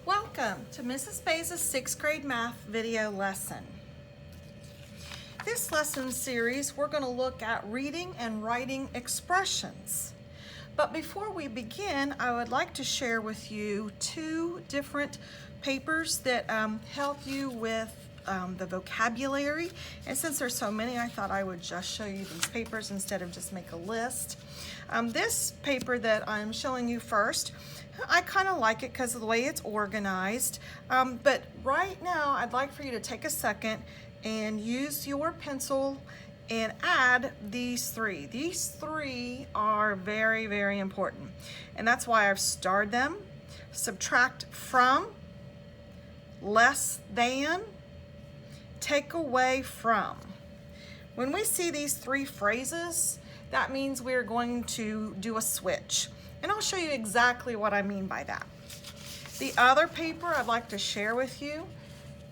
Welcome to Mrs. Bays' 6th grade math video lesson. This lesson series, we're going to look at reading and writing expressions. But before we begin, I would like to share with you two different papers that help you with the vocabulary. And since there's so many, I thought I would just show you these papers instead of just make a list. This paper that I'm showing you first, I kind of like it because of the way it's organized. But right now, I'd like for you to take a second and use your pencil and add these three. These three are very, very important. And that's why I've starred them. Subtract from, less than, take away from. When we see these three phrases, that means we're going to do a switch. And I'll show you exactly what I mean by that. The other paper I'd like to share with you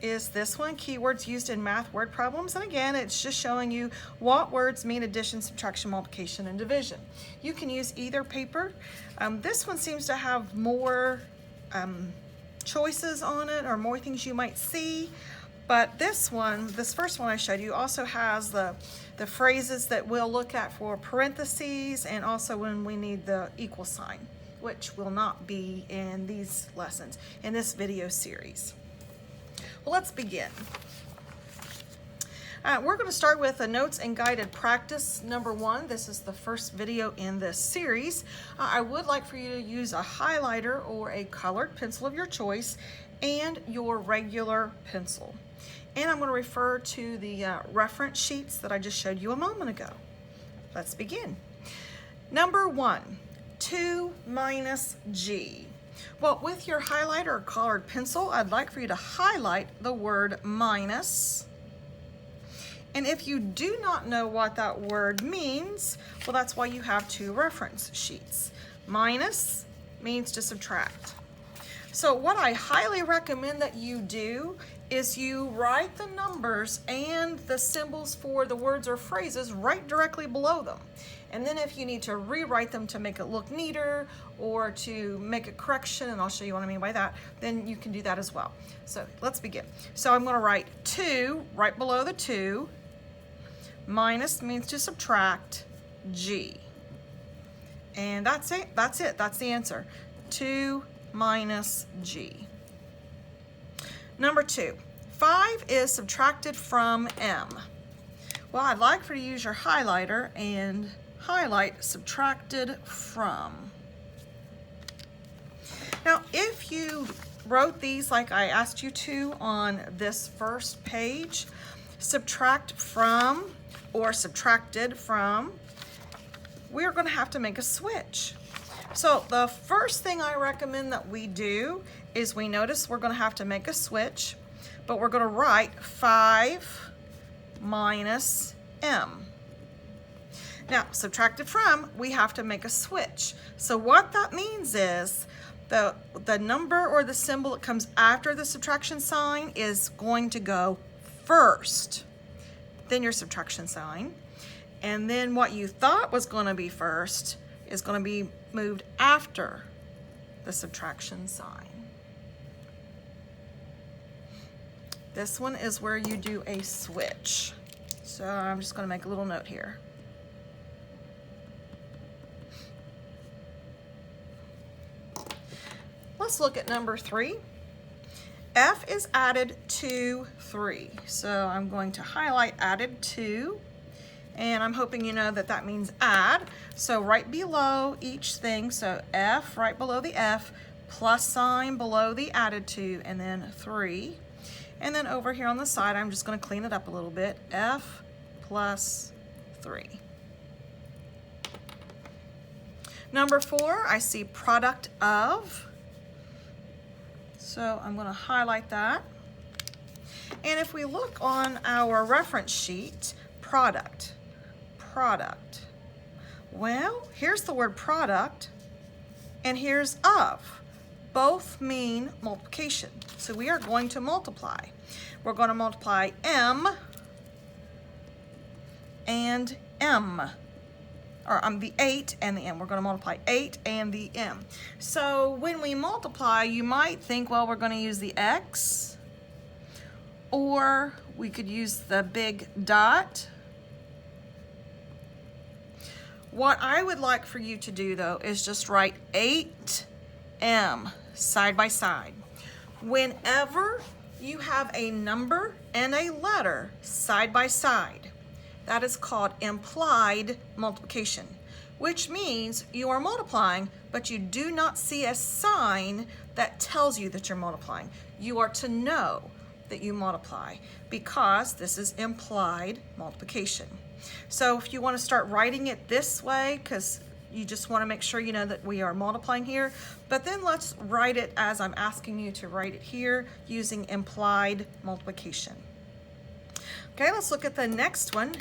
is this one, Keywords Used in Math Word Problems. And again, it's just showing you what words mean addition, subtraction, multiplication, and division. You can use either paper. This one seems to have more choices on it, or more things you might see. But this one, this first one I showed you, also has the phrases that we'll look at for parentheses, and also when we need the equal sign, which will not be in these lessons, in this video series. Well, let's begin. We're going to start with a notes and guided practice number 1. This is the first video in this series. I would like for you to use a highlighter or a colored pencil of your choice and your regular pencil. And I'm going to refer to the reference sheets that I just showed you a moment ago. Let's begin. Number 1, 2 minus g. Well, with your highlighter or colored pencil, I'd like for you to highlight the word minus. And if you do not know what that word means, well, that's why you have two reference sheets. Minus means to subtract. So what I highly recommend that you do is you write the numbers and the symbols for the words or phrases right directly below them. And then if you need to rewrite them to make it look neater or to make a correction, and I'll show you what I mean by that, then you can do that as well. So let's begin. So I'm going to write 2 right below the 2. Minus means to subtract, g. And that's it. That's the answer. 2 minus g. Number 2, 5 is subtracted from m. Well, I'd like for you to use your highlighter and highlight subtracted from. Now, if you wrote these like I asked you to on this first page, subtract from or subtracted from, we're going to have to make a switch. So the first thing I recommend that we do is we notice we're going to have to make a switch, but we're going to write 5 minus m. Now, subtracted from, we have to make a switch. So what that means is the number or the symbol that comes after the subtraction sign is going to go first, then your subtraction sign, and then what you thought was going to be first is going to be moved after the subtraction sign. This one is where you do a switch. So I'm just going to make a little note here. Let's look at number 3. F is added to 3. So I'm going to highlight added to. And I'm hoping you know that that means add. So right below each thing, so F right below the F, plus sign below the added to, and then 3. And then over here on the side, I'm just going to clean it up a little bit. F plus 3. Number 4, I see product of. So I'm going to highlight that. And if we look on our reference sheet, product. Well, here's the word product, and here's of. Both mean multiplication. So we are going to multiply. We're going to multiply m and m. or the 8 and the m. We're going to multiply 8 and the m. So when we multiply, you might think, well, we're going to use the x, or we could use the big dot. What I would like for you to do, though, is just write 8m side by side. Whenever you have a number and a letter side by side, that is called implied multiplication, which means you are multiplying, but you do not see a sign that tells you that you're multiplying. You are to know that you multiply because this is implied multiplication. So if you want to start writing it this way, because you just want to make sure you know that we are multiplying here, but then let's write it as I'm asking you to write it here using implied multiplication. Okay, let's look at the next one.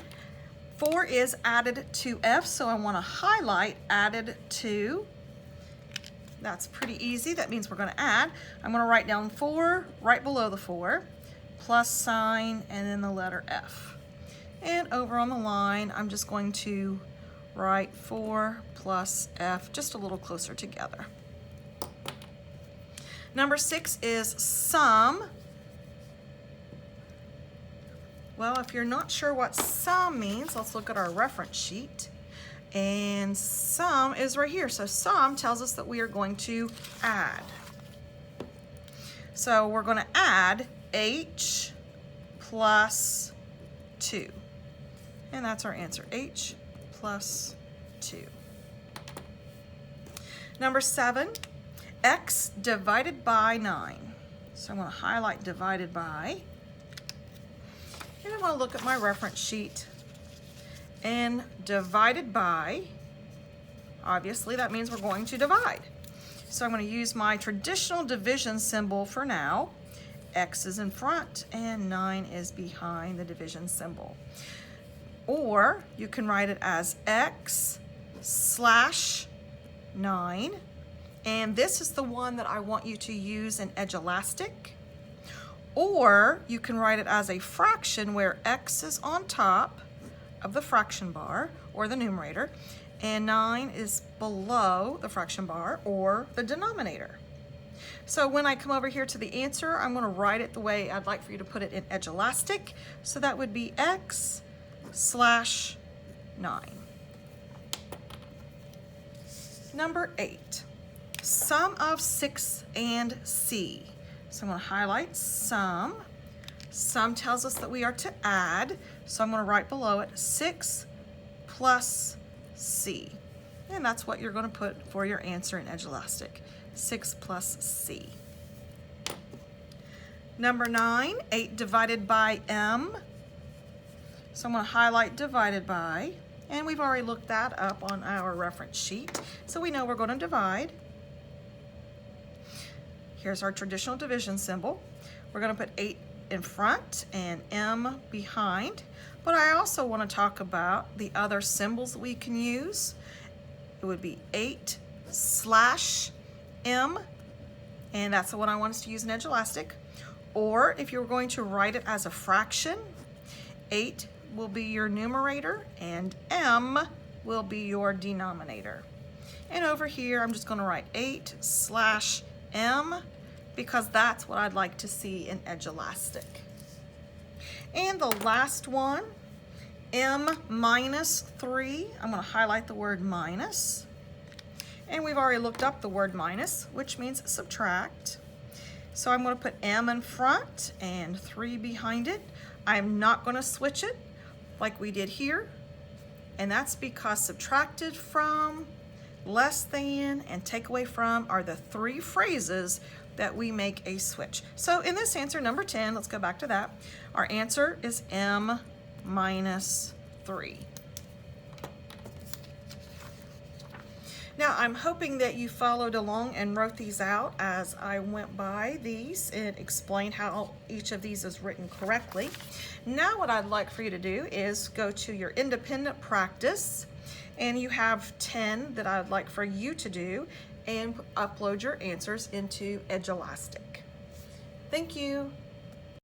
4 is added to f, so I want to highlight added to. That's pretty easy. That means we're going to add. I'm going to write down 4 right below the 4, plus sign, and then the letter f. And over on the line, I'm just going to write 4 plus f, just a little closer together. Number 6 is sum. Well, if you're not sure what sum means, let's look at our reference sheet. And sum is right here. So sum tells us that we are going to add. So we're going to add h plus 2. And that's our answer, h plus 2. Number 7, x divided by 9. So I'm going to highlight divided by. And I'm going to look at my reference sheet. And divided by, obviously that means we're going to divide. So I'm going to use my traditional division symbol for now. X is in front and 9 is behind the division symbol. Or you can write it as x slash 9. And this is the one that I want you to use in Edulastic. Or you can write it as a fraction where x is on top of the fraction bar or the numerator and 9 is below the fraction bar or the denominator. So when I come over here to the answer, I'm going to write it the way I'd like for you to put it in Edulastic. So that would be x slash 9. Number 8, sum of 6 and c. So I'm going to highlight sum. Sum tells us that we are to add, so I'm going to write below it 6 plus c. And that's what you're going to put for your answer in Edulastic, 6 plus c. Number 9, 8 divided by m. So I'm going to highlight divided by, and we've already looked that up on our reference sheet, so we know we're going to divide. Here's our traditional division symbol. We're going to put 8 in front and m behind, but I also want to talk about the other symbols we can use. It would be 8 slash m, and that's the one I want us to use in Edulastic. Or if you're going to write it as a fraction, 8 will be your numerator and m will be your denominator. And over here, I'm just going to write 8 slash m because that's what I'd like to see in Edulastic. And the last one, m minus 3. I'm going to highlight the word minus. And we've already looked up the word minus, which means subtract. So I'm going to put m in front and 3 behind it. I'm not going to switch it like we did here. And that's because subtracted from, less than, and take away from are the 3 phrases that we make a switch. So in this answer, number 10, let's go back to that. Our answer is m minus 3. Now, I'm hoping that you followed along and wrote these out as I went by these and explained how each of these is written correctly. Now what I'd like for you to do is go to your independent practice, and you have 10 that I'd like for you to do and upload your answers into Edulastic. Thank you.